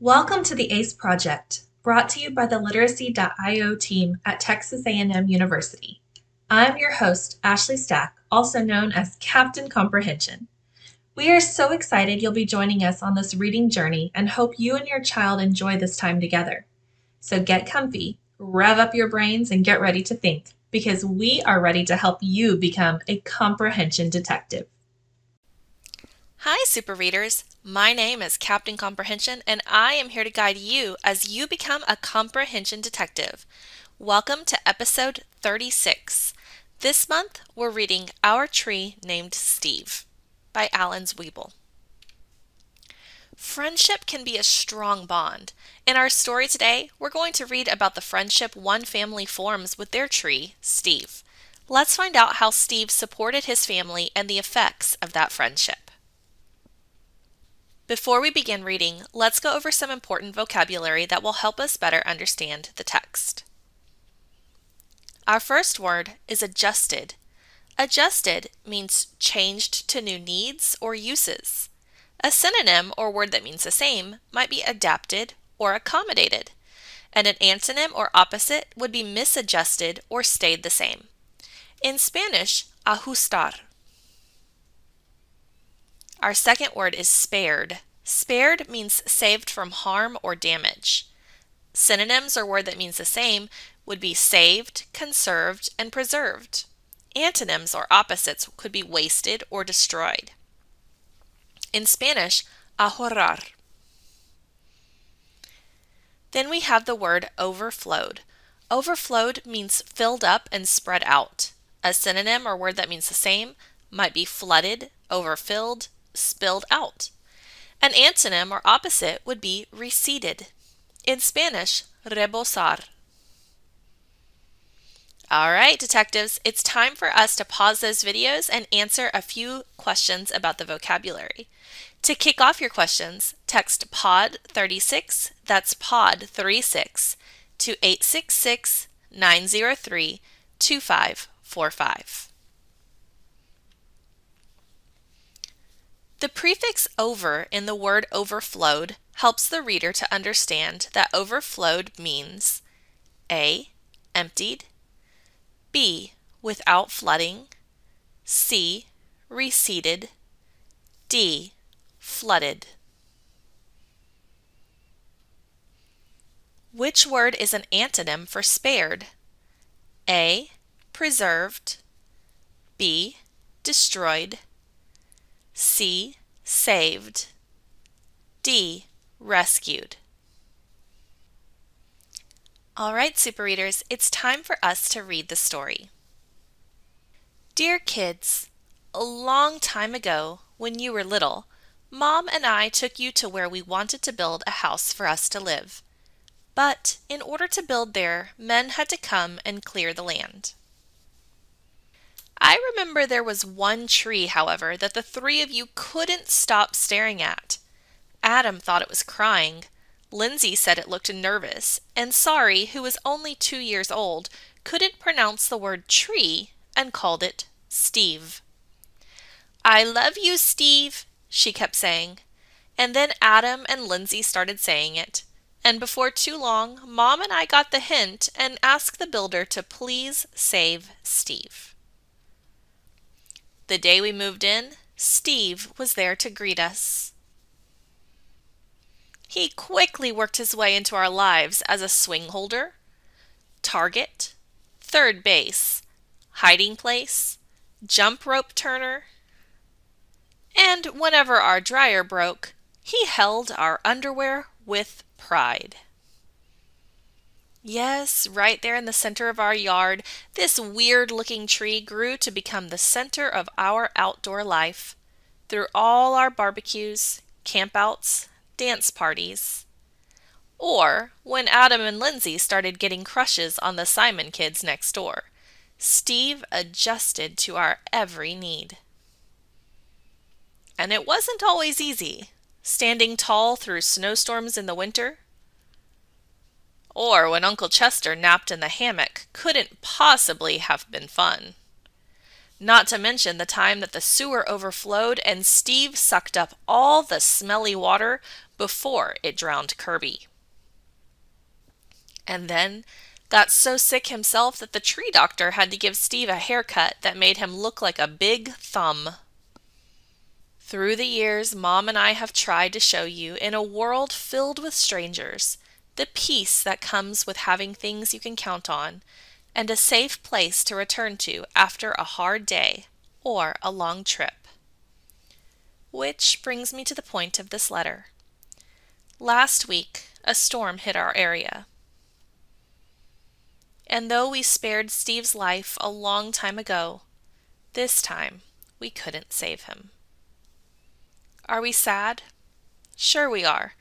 Welcome to the ACE Project, brought to you by the Literacy.io team at Texas A&M University. I'm your host, Ashley Stack, also known as Captain Comprehension. We are so excited you'll be joining us on this reading journey and hope you and your child enjoy this time together. So get comfy, rev up your brains, and get ready to think, because we are ready to help you become a comprehension detective. Hi, super readers. My name is Captain Comprehension, and I am here to guide you as you become a comprehension detective. Welcome to episode 36. This month, we're reading Our Tree Named Steve by Alan Zweibel. Friendship can be a strong bond. In our story today, we're going to read about the friendship one family forms with their tree, Steve. Let's find out how Steve supported his family and the effects of that friendship. Before we begin reading, let's go over some important vocabulary that will help us better understand the text. Our first word is adjusted. Adjusted means changed to new needs or uses. A synonym or word that means the same might be adapted or accommodated, and an antonym or opposite would be misadjusted or stayed the same. In Spanish, ajustar. Our second word is spared. Spared means saved from harm or damage. Synonyms or word that means the same would be saved, conserved, and preserved. Antonyms or opposites could be wasted or destroyed. In Spanish, ahorrar. Then we have the word overflowed. Overflowed means filled up and spread out. A synonym or word that means the same might be flooded, overfilled, spilled out. An antonym or opposite would be receded. In Spanish, rebosar. All right, detectives, it's time for us to pause those videos and answer a few questions about the vocabulary. To kick off your questions, text POD36, that's POD36, to 866-903-2545. The prefix over in the word overflowed helps the reader to understand that overflowed means A. Emptied, B. Without flooding, C. Receded, D. Flooded. Which word is an antonym for spared? A. Preserved, B. Destroyed, C. Saved, D. Rescued. All right, super readers, it's time for us to read the story. Dear kids, a long time ago, when you were little, Mom and I took you to where we wanted to build a house for us to live. But in order to build there, men had to come and clear the land. I remember there was one tree, however, that the three of you couldn't stop staring at. Adam thought it was crying. Lindsay said it looked nervous, and Sari, who was only 2 years old, couldn't pronounce the word tree and called it Steve. I love you, Steve, she kept saying. And then Adam and Lindsay started saying it. And before too long, Mom and I got the hint and asked the builder to please save Steve. The day we moved in, Steve was there to greet us. He quickly worked his way into our lives as a swing holder, target, third base, hiding place, jump rope turner, and whenever our dryer broke, he held our underwear with pride. Yes, right there in the center of our yard, this weird-looking tree grew to become the center of our outdoor life. Through all our barbecues, campouts, dance parties. Or when Adam and Lindsay started getting crushes on the Simon kids next door, Steve adjusted to our every need. And it wasn't always easy, standing tall through snowstorms in the winter. Or when Uncle Chester napped in the hammock couldn't possibly have been fun. Not to mention the time that the sewer overflowed and Steve sucked up all the smelly water, before it drowned Kirby. And then got so sick himself that the tree doctor had to give Steve a haircut that made him look like a big thumb. Through the years, Mom and I have tried to show you, in a world filled with strangers, the peace that comes with having things you can count on, and a safe place to return to after a hard day or a long trip. Which brings me to the point of this letter. Last week, a storm hit our area. And though we spared Steve's life a long time ago, this time we couldn't save him. Are we sad? Sure we are.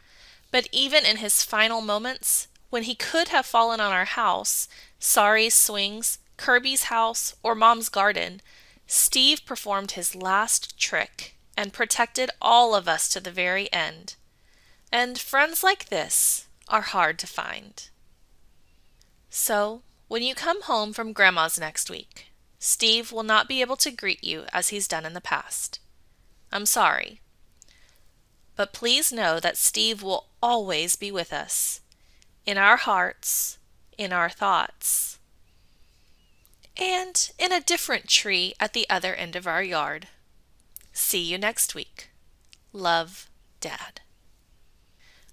But even in his final moments, when he could have fallen on our house, Sari's swings, Kirby's house, or Mom's garden, Steve performed his last trick and protected all of us to the very end. And friends like this are hard to find. So, when you come home from Grandma's next week, Steve will not be able to greet you as he's done in the past. I'm sorry. But please know that Steve will always be with us, in our hearts, in our thoughts, and in a different tree at the other end of our yard. See you next week. Love, Dad.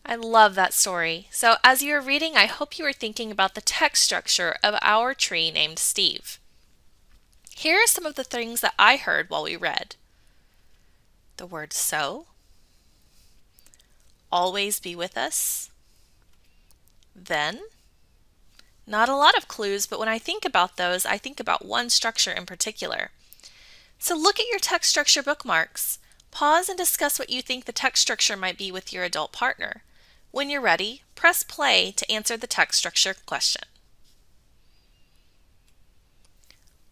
I love that story. So as you were reading, I hope you were thinking about the text structure of our tree named Steve. Here are some of the things that I heard while we read. The word so, always be with us, then. Not a lot of clues, but when I think about those, I think about one structure in particular. So look at your text structure bookmarks. Pause and discuss what you think the text structure might be with your adult partner. When you're ready, press play to answer the text structure question.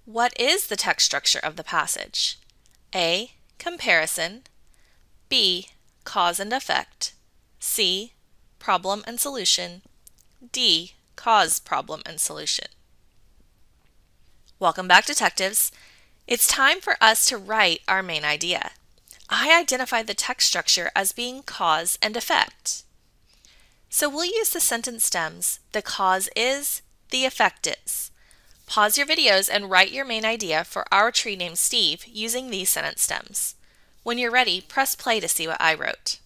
What is the text structure of the passage? A. Comparison. B. Cause and effect. C. Problem and solution. D. Cause, problem, and solution. Welcome back, detectives. It's time for us to write our main idea. I identified the text structure as being cause and effect. So we'll use the sentence stems, the cause is, the effect is. Pause your videos and write your main idea for our tree named Steve using these sentence stems. When you're ready, press play to see what I wrote.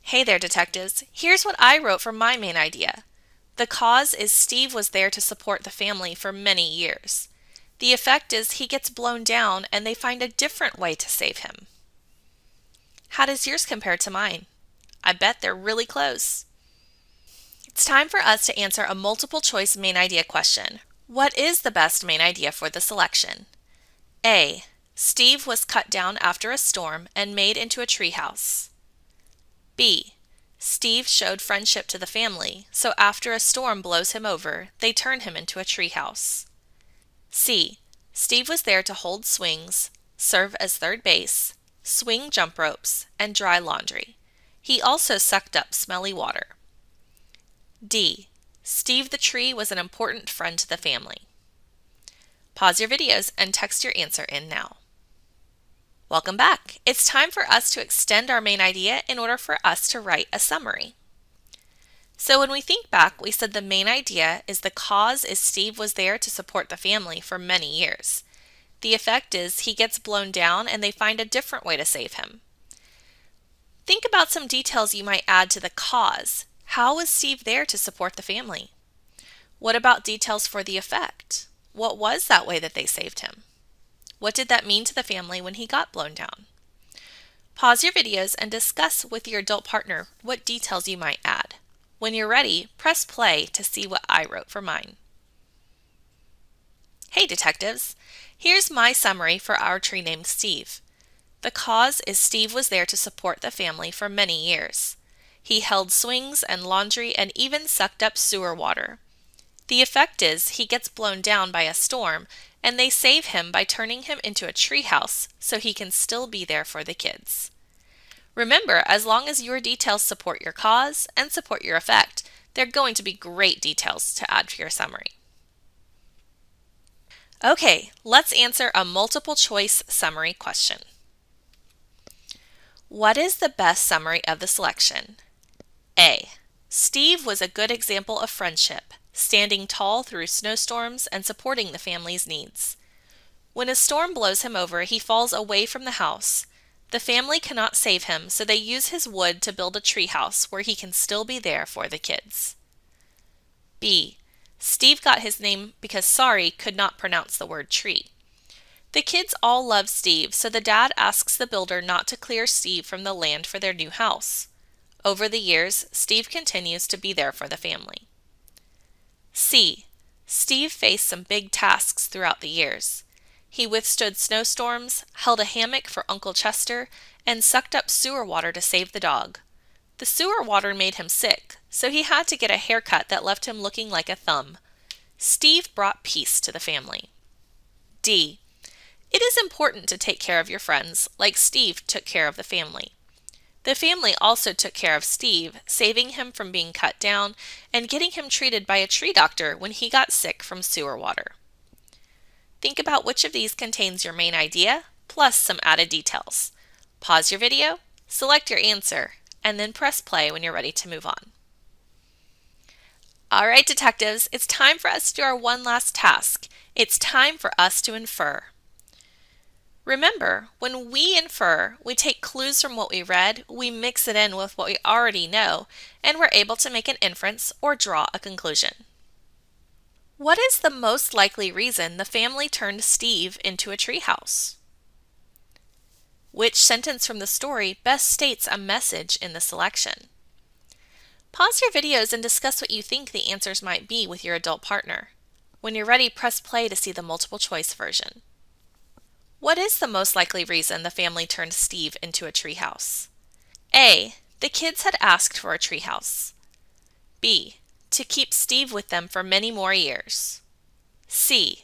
Hey there, detectives. Here's what I wrote for my main idea. The cause is Steve was there to support the family for many years. The effect is he gets blown down and they find a different way to save him. How does yours compare to mine? I bet they're really close. It's time for us to answer a multiple choice main idea question. What is the best main idea for the selection? A. Steve was cut down after a storm and made into a treehouse. B. Steve showed friendship to the family, so after a storm blows him over, they turn him into a treehouse. C. Steve was there to hold swings, serve as third base, swing jump ropes, and dry laundry. He also sucked up smelly water. D. Steve the tree was an important friend to the family. Pause your videos and text your answer in now. Welcome back. It's time for us to extend our main idea in order for us to write a summary. So when we think back, we said the main idea is the cause is Steve was there to support the family for many years. The effect is he gets blown down and they find a different way to save him. Think about some details you might add to the cause. How was Steve there to support the family? What about details for the effect? What was that way that they saved him? What did that mean to the family when he got blown down? Pause your videos and discuss with your adult partner what details you might add. When you're ready, press play to see what I wrote for mine. Hey detectives! Here's my summary for our tree named Steve. The cause is Steve was there to support the family for many years. He held swings and laundry and even sucked up sewer water. The effect is he gets blown down by a storm and they save him by turning him into a treehouse so he can still be there for the kids. Remember, as long as your details support your cause and support your effect, they're going to be great details to add to your summary. Okay, let's answer a multiple choice summary question. What is the best summary of the selection? A. Steve was a good example of friendship, standing tall through snowstorms and supporting the family's needs. When a storm blows him over, he falls away from the house. The family cannot save him, so they use his wood to build a treehouse where he can still be there for the kids. B. Steve got his name because Sari could not pronounce the word tree. The kids all love Steve, so the dad asks the builder not to clear Steve from the land for their new house. Over the years, Steve continues to be there for the family. C. Steve faced some big tasks throughout the years. He withstood snowstorms, held a hammock for Uncle Chester, and sucked up sewer water to save the dog. The sewer water made him sick, so he had to get a haircut that left him looking like a thumb. Steve brought peace to the family. D. It is important to take care of your friends, like Steve took care of the family. The family also took care of Steve, saving him from being cut down and getting him treated by a tree doctor when he got sick from sewer water. Think about which of these contains your main idea, plus some added details. Pause your video, select your answer, and then press play when you're ready to move on. All right, detectives, it's time for us to do our one last task. It's time for us to infer. Remember, when we infer, we take clues from what we read, we mix it in with what we already know, and we're able to make an inference or draw a conclusion. What is the most likely reason the family turned Steve into a treehouse? Which sentence from the story best states a message in the selection? Pause your videos and discuss what you think the answers might be with your adult partner. When you're ready, press play to see the multiple choice version. What is the most likely reason the family turned Steve into a treehouse? A. The kids had asked for a treehouse. B. To keep Steve with them for many more years. C.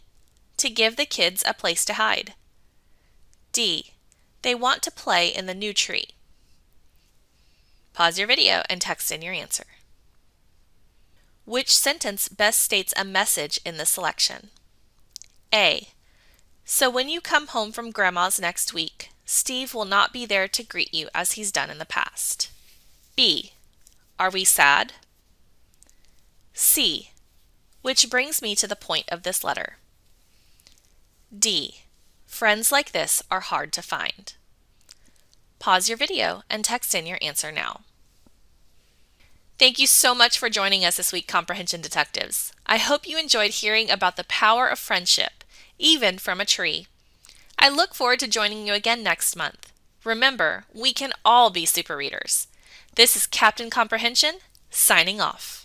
To give the kids a place to hide. D. They want to play in the new tree. Pause your video and text in your answer. Which sentence best states a message in the selection? A. So when you come home from Grandma's next week, Steve will not be there to greet you as he's done in the past. B. Are we sad? C. Which brings me to the point of this letter. D. Friends like this are hard to find. Pause your video and text in your answer now. Thank you so much for joining us this week, Comprehension Detectives. I hope you enjoyed hearing about the power of friendship, even from a tree. I look forward to joining you again next month. Remember, we can all be super readers. This is Captain Comprehension, signing off.